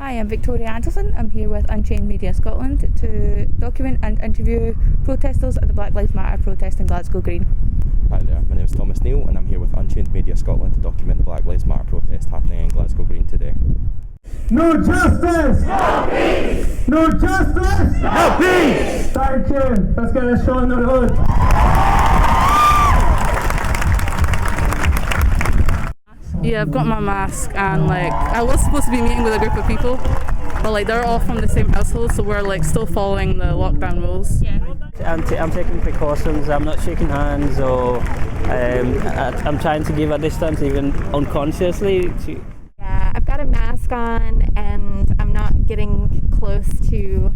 Hi, I'm Victoria Anderson. I'm here with Unchained Media Scotland to document and interview protesters at the Black Lives Matter protest in Glasgow Green. Hi there, my name is Thomas Neal and I'm here with Unchained Media Scotland to document the Black Lives Matter protest happening in Glasgow Green today. No justice! No peace! No justice! No peace! Thank you. Let's get this show on the road. Yeah, I've got my mask and I was supposed to be meeting with a group of people, but they're all from the same household, so we're still following the lockdown rules. Yeah. I'm taking precautions. I'm not shaking hands or I'm trying to give a distance even unconsciously. Yeah, I've got a mask on and I'm not getting close to,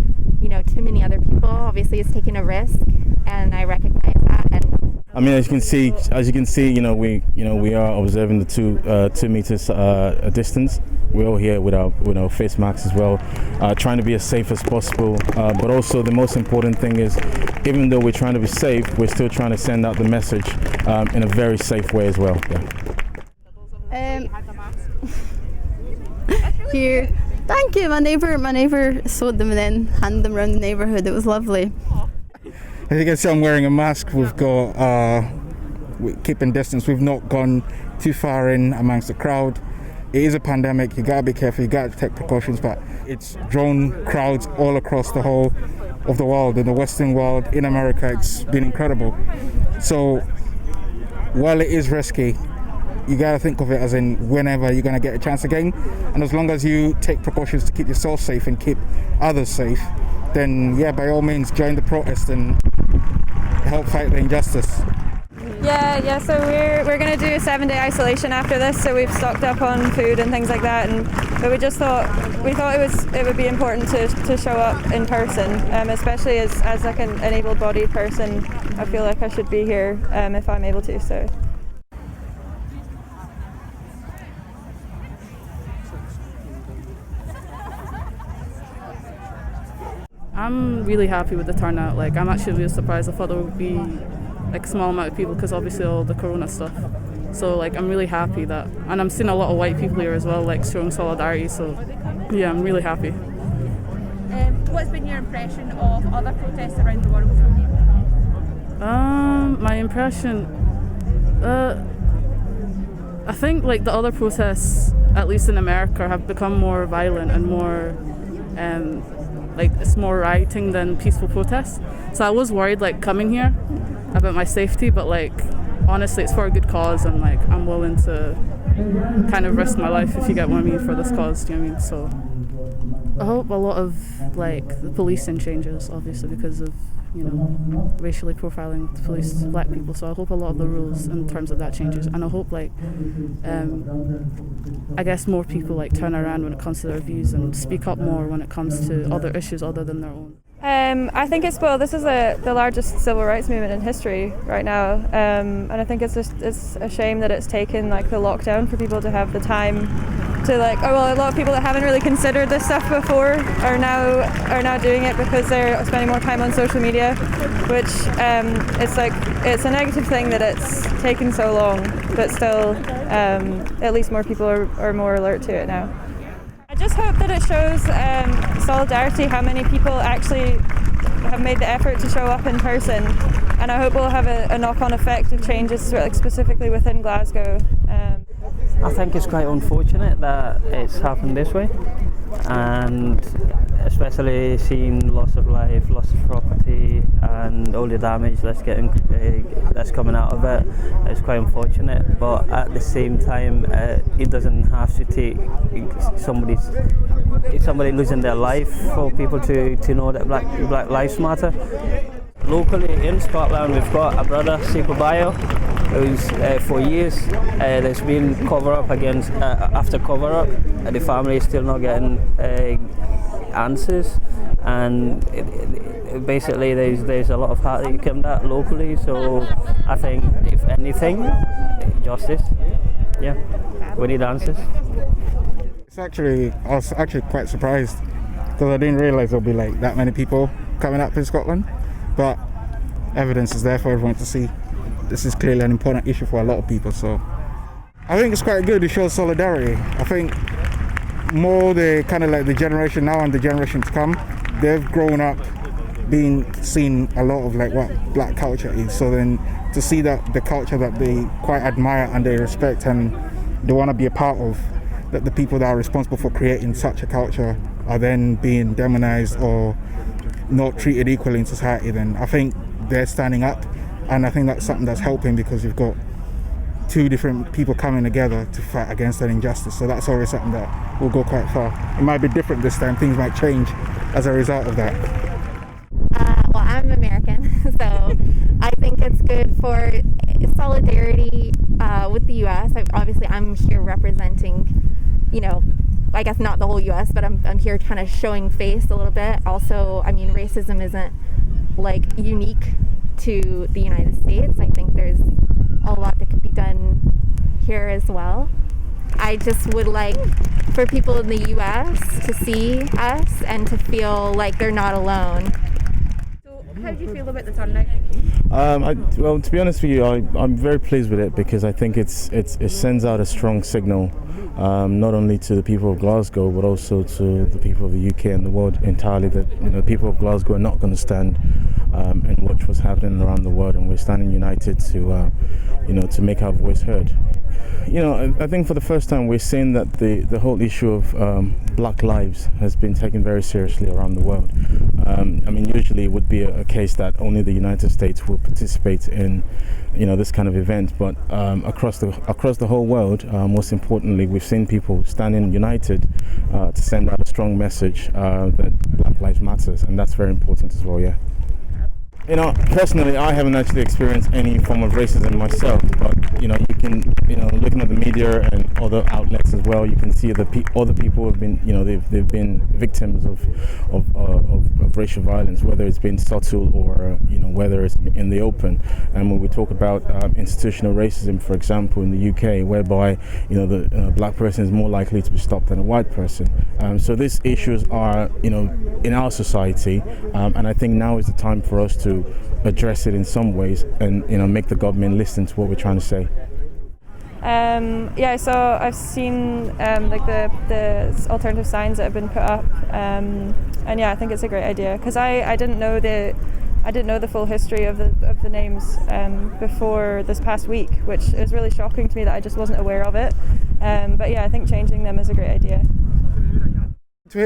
too many other people. Obviously it's taking a risk and I recognize that. And I mean, as you can see, we are observing the 2 meters distance. We're all here with our face masks as well, trying to be as safe as possible. But also the most important thing is, even though we're trying to be safe, we're still trying to send out the message in a very safe way as well. Yeah. Here, thank you. My neighbour sewed them and then handed them around the neighbourhood. It was lovely. As you can see, I'm wearing a mask. We've got we're keeping distance. We've not gone too far in amongst the crowd. It is a pandemic. You gotta be careful. You gotta take precautions. But it's drawn crowds all across the whole of the world, in the Western world, in America. It's been incredible. So while it is risky, you gotta think of it as in whenever you're gonna get a chance again. And as long as you take precautions to keep yourself safe and keep others safe, then yeah, by all means, join the protest and help fight the injustice. Yeah. So we're going to do a 7-day isolation after this. So we've stocked up on food and things like that. But we thought it would be important to show up in person, especially as an able-bodied person. I feel like I should be here if I'm able to. So. I'm really happy with the turnout. I'm actually really surprised. I thought there would be a small amount of people because obviously all the corona stuff. So I'm really happy that, and I'm seeing a lot of white people here as well, showing solidarity. So yeah, I'm really happy. What's been your impression of other protests around the world from here? My impression, I think the other protests, at least in America, have become more violent and more it's more rioting than peaceful protests. So I was worried coming here about my safety, but honestly it's for a good cause, and I'm willing to kind of risk my life, if you get what I mean, for this cause. Do you know what I mean? So I hope a lot of the policing changes, obviously, because of racially profiling the police black people. So I hope a lot of the rules in terms of that changes, and I hope I guess more people turn around when it comes to their views and speak up more when it comes to other issues other than their own. I think this is the largest civil rights movement in history right now, and I think it's a shame that it's taken the lockdown for people to have the time to a lot of people that haven't really considered this stuff before are now doing it because they're spending more time on social media, which it's a negative thing that it's taken so long, but still at least more people are more alert to it now. I just hope that it shows solidarity, how many people actually have made the effort to show up in person, and I hope we'll have a knock-on effect of changes specifically within Glasgow. I think it's quite unfortunate that it's happened this way, and especially seeing loss of life, loss of property, and all the damage that's coming out of it. It's quite unfortunate, but at the same time, it doesn't have to take somebody losing their life for people to know that Black Lives Matter. Locally in Scotland, we've got a brother, Seiko Bayo, who's for years there's been cover-up after cover-up, and the family is still not getting answers, and basically there's a lot of heartache in that locally. So I think, if anything, justice. Yeah, we need answers. I was actually quite surprised because I didn't realise there'll be that many people coming up in Scotland. But evidence is there for everyone to see. This is clearly an important issue for a lot of people. So I think it's quite good to show solidarity. I think more the kind of like the generation now and the generation to come, they've grown up being seen a lot of like what black culture is. So then to see that the culture that they quite admire and they respect and they want to be a part of, that the people that are responsible for creating such a culture are then being demonized or not treated equally in society, then I think they're standing up, and I think that's something that's helping because you've got two different people coming together to fight against that injustice. So that's always something that will go quite far. It might be different this time, things might change as a result of that. Well, I'm American, so I think it's good for solidarity with the U.S. Obviously, I'm here representing, I guess not the whole U.S., but I'm here kind of showing face a little bit. Also, I mean, racism isn't like unique to the United States. I think there's a lot that could be done here as well. I just would like for people in the U.S. to see us and to feel like they're not alone. How do you feel about the turnout? Well, to be honest with you, I'm very pleased with it because I think it sends out a strong signal, not only to the people of Glasgow but also to the people of the UK and the world entirely, that the people of Glasgow are not going to stand and watch what's happening around the world, and we're standing united to make our voice heard. I think for the first time we're seeing that the whole issue of black lives has been taken very seriously around the world. Usually it would be a case that only the United States will participate in this kind of event, but across the whole world, most importantly, we've seen people standing united to send out a strong message that Black Lives Matters, and that's very important as well. Yeah. Personally, I haven't actually experienced any form of racism myself, but you can, looking at the media and other outlets as well, you can see other people have been, they've been victims of racial violence, whether it's been subtle or whether it's in the open. And when we talk about institutional racism, for example, in the UK, whereby the black person is more likely to be stopped than a white person. So these issues are in our society, and I think now is the time for us to address it in some ways and make the government listen to what we're trying to say. So I've seen like the alternative signs that have been put up, and yeah, I think it's a great idea because I didn't know the full history of the names before this past week, which is really shocking to me that I just wasn't aware of it. But yeah, I think changing them is a great idea.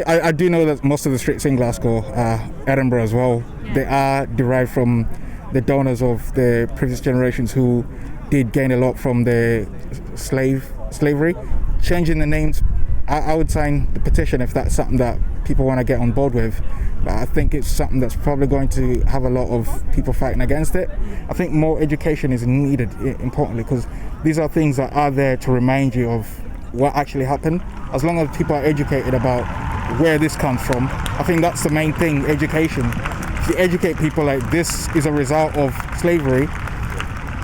I do know that most of the streets in Glasgow, Edinburgh as well, they are derived from the donors of the previous generations who did gain a lot from the slavery. Changing the names, I would sign the petition if that's something that people want to get on board with. But I think it's something that's probably going to have a lot of people fighting against it. I think more education is needed, importantly, because these are things that are there to remind you of what actually happened. As long as people are educated about where this comes from, I think that's the main thing, education. If you educate people like this is a result of slavery,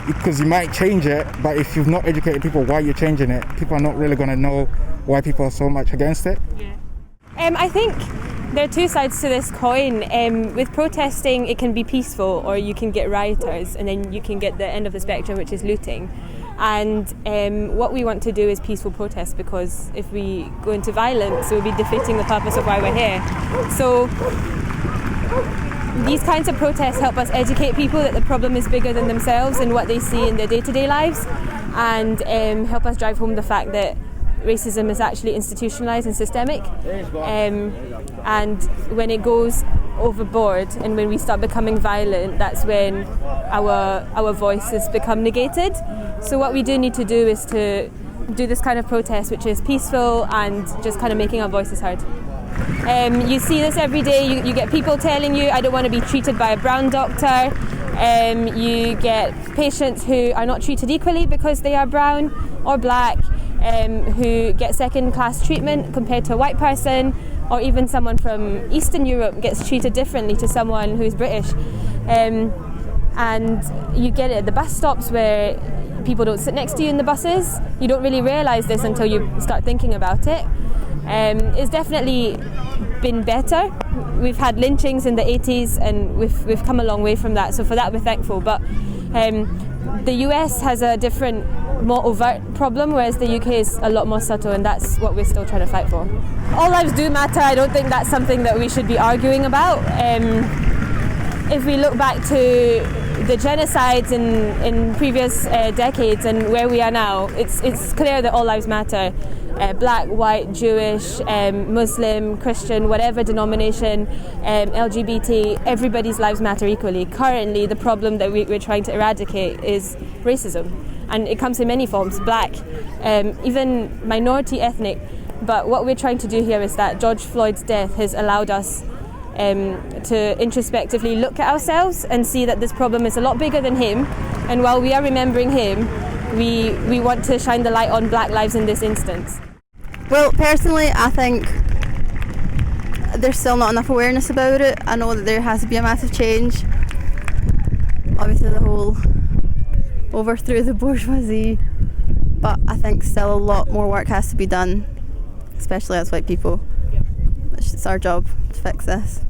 because you might change it, but if you've not educated people why you're changing it, people are not really going to know why people are so much against it. I think there are two sides to this coin. With protesting, it can be peaceful, or you can get rioters, and then you can get the end of the spectrum, which is looting. And what we want to do is peaceful protest, because if we go into violence, we'll be defeating the purpose of why we're here. So these kinds of protests help us educate people that the problem is bigger than themselves and what they see in their day-to-day lives, and help us drive home the fact that racism is actually institutionalized and systemic, and when it goes overboard and when we start becoming violent, that's when our voices become negated. So what we do need to do is to do this kind of protest which is peaceful and just kind of making our voices heard. You see this every day. You get people telling you, I don't want to be treated by a brown doctor. You get patients who are not treated equally because they are brown or black, who get second-class treatment compared to a white person, or even someone from Eastern Europe gets treated differently to someone who's British. And you get it at the bus stops where people don't sit next to you in the buses. You don't really realise this until you start thinking about it. It's definitely been better. We've had lynchings in the 80s and we've come a long way from that, so for that we're thankful. But the US has a different more overt problem, whereas the UK is a lot more subtle, and that's what we're still trying to fight for. All lives do matter. I don't think that's something that we should be arguing about. If we look back to the genocides in previous decades and where we are now, it's clear that all lives matter. Black, white, Jewish, Muslim, Christian, whatever denomination, LGBT, everybody's lives matter equally. Currently, the problem that we're trying to eradicate is racism, and it comes in many forms, black, even minority ethnic. But what we're trying to do here is that George Floyd's death has allowed us to introspectively look at ourselves and see that this problem is a lot bigger than him, and while we are remembering him, we want to shine the light on black lives in this instance. Well, personally, I think there's still not enough awareness about it. I know that there has to be a massive change. Obviously the whole overthrew the bourgeoisie, but I think still a lot more work has to be done, especially as white people. It's our job to fix this.